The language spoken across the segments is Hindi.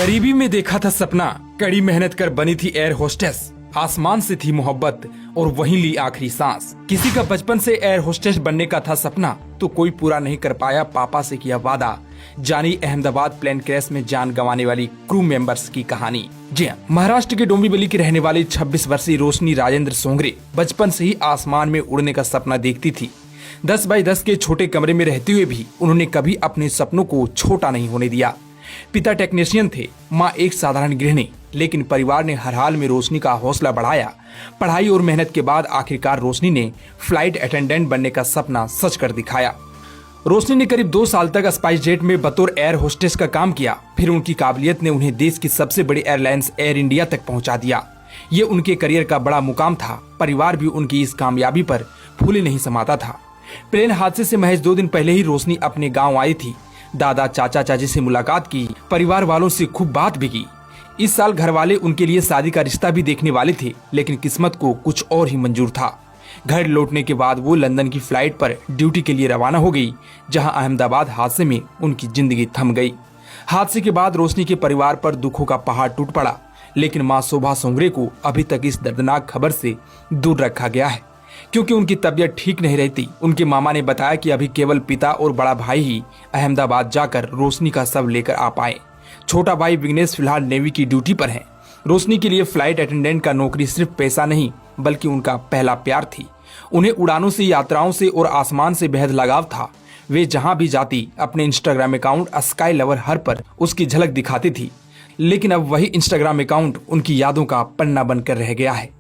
गरीबी में देखा था सपना, कड़ी मेहनत कर बनी थी एयर होस्टेस। आसमान से थी मोहब्बत और वहीं ली आखिरी सांस। किसी का बचपन से एयर होस्टेस बनने का था सपना, तो कोई पूरा नहीं कर पाया पापा से किया वादा। जानी अहमदाबाद प्लेन क्रैश में जान गंवाने वाली क्रू मेंबर्स की कहानी। जी हाँ, महाराष्ट्र के डोंबिवली की रहने वाली 26 वर्षीय रोशनी राजेंद्र सोंगरे बचपन से ही आसमान में उड़ने का सपना देखती थी। 10 बाई 10 के छोटे कमरे में रहते हुए भी उन्होंने कभी अपने सपनों को छोटा नहीं होने दिया। पिता टेक्नीशियन थे, माँ एक साधारण गृहिणी, लेकिन परिवार ने हर हाल में रोशनी का हौसला बढ़ाया। पढ़ाई और मेहनत के बाद आखिरकार रोशनी ने फ्लाइट अटेंडेंट बनने का सपना सच कर दिखाया। रोशनी ने करीब 2 साल तक स्पाइस जेट में बतौर एयर होस्टेस का काम किया। फिर उनकी काबिलियत ने उन्हें देश की सबसे बड़ी एयरलाइंस एयर इंडिया तक पहुंचा दिया। ये उनके करियर का बड़ा मुकाम था। परिवार भी उनकी इस कामयाबी पर फूले नहीं समाता था। प्लेन हादसे से महज 2 दिन पहले ही रोशनी अपने गाँव आई थी। दादा चाचा चाची से मुलाकात की, परिवार वालों से खूब बात भी की। इस साल घर वाले उनके लिए शादी का रिश्ता भी देखने वाले थे, लेकिन किस्मत को कुछ और ही मंजूर था। घर लौटने के बाद वो लंदन की फ्लाइट पर ड्यूटी के लिए रवाना हो गई, जहां अहमदाबाद हादसे में उनकी जिंदगी थम गई। हादसे के बाद रोशनी के परिवार पर दुखों का पहाड़ टूट पड़ा, लेकिन माँ शोभा सोंगरे को अभी तक इस दर्दनाक खबर से दूर रखा गया है, क्योंकि उनकी तबीयत ठीक नहीं रहती। उनके मामा ने बताया कि अभी केवल पिता और बड़ा भाई ही अहमदाबाद जाकर रोशनी का शव लेकर आ पाए। छोटा भाई विघ्नेश फिलहाल नेवी की ड्यूटी पर है। रोशनी के लिए फ्लाइट अटेंडेंट का नौकरी सिर्फ पैसा नहीं, बल्कि उनका पहला प्यार थी। उन्हें उड़ानों से, यात्राओं से और आसमान से बेहद लगाव था। वे जहां भी जाती अपने इंस्टाग्राम अकाउंट स्काई लवर हर पर उसकी झलक दिखाती थी, लेकिन अब वही इंस्टाग्राम अकाउंट उनकी यादों का पन्ना बनकर रह गया है।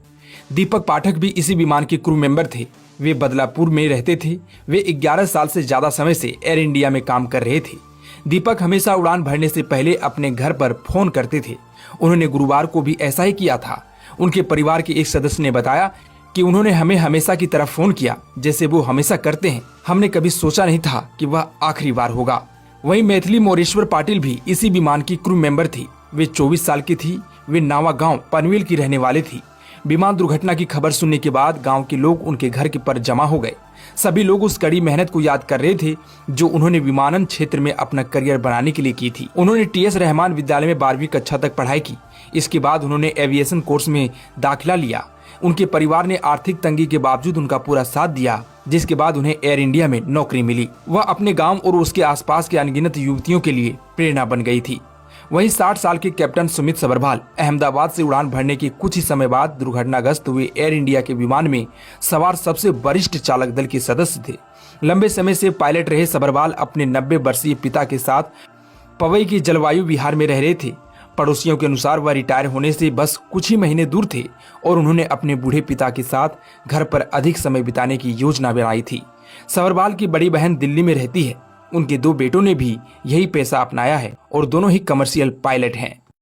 दीपक पाठक भी इसी विमान के क्रू मेंबर थे। वे बदलापुर में रहते थे। वे 11 साल से ज्यादा समय से एयर इंडिया में काम कर रहे थे। दीपक हमेशा उड़ान भरने से पहले अपने घर पर फोन करते थे। उन्होंने गुरुवार को भी ऐसा ही किया था। उनके परिवार के एक सदस्य ने बताया कि उन्होंने हमें हमेशा की तरह फोन किया, जैसे वो हमेशा करते हैं। हमने कभी सोचा नहीं था कि वह आखिरी बार होगा। वहीं मैथिली मोरेश्वर पाटिल भी इसी विमान की क्रू मेंबर थी। वे 24 साल की थी। वे नावा गाँव पनवेल की रहने वाले थी। विमान दुर्घटना की खबर सुनने के बाद गांव के लोग उनके घर के पर जमा हो गए। सभी लोग उस कड़ी मेहनत को याद कर रहे थे जो उन्होंने विमानन क्षेत्र में अपना करियर बनाने के लिए की थी। उन्होंने TS रहमान विद्यालय में 12वीं कक्षा तक पढ़ाई की। इसके बाद उन्होंने एविएशन कोर्स में दाखिला लिया। उनके परिवार ने आर्थिक तंगी के बावजूद उनका पूरा साथ दिया, जिसके बाद उन्हें एयर इंडिया में नौकरी मिली। वह अपने गाँव और उसके आसपास के अनगिनत युवतियों के लिए प्रेरणा बन गई थी। वहीं 60 साल के कैप्टन सुमित सबरवाल अहमदाबाद से उड़ान भरने के कुछ ही समय बाद दुर्घटनाग्रस्त हुए एयर इंडिया के विमान में सवार सबसे वरिष्ठ चालक दल के सदस्य थे। लंबे समय से पायलट रहे सबरवाल अपने 90 वर्षीय पिता के साथ पवई की जलवायु विहार में रह रहे थे। पड़ोसियों के अनुसार वह रिटायर होने से बस कुछ ही महीने दूर थे और उन्होंने अपने बूढ़े पिता के साथ घर पर अधिक समय बिताने की योजना बनाई थी। सबरवाल की बड़ी बहन दिल्ली में रहती है। उनके 2 बेटों ने भी यही पेशा अपनाया है और दोनों ही कमर्शियल पायलट हैं।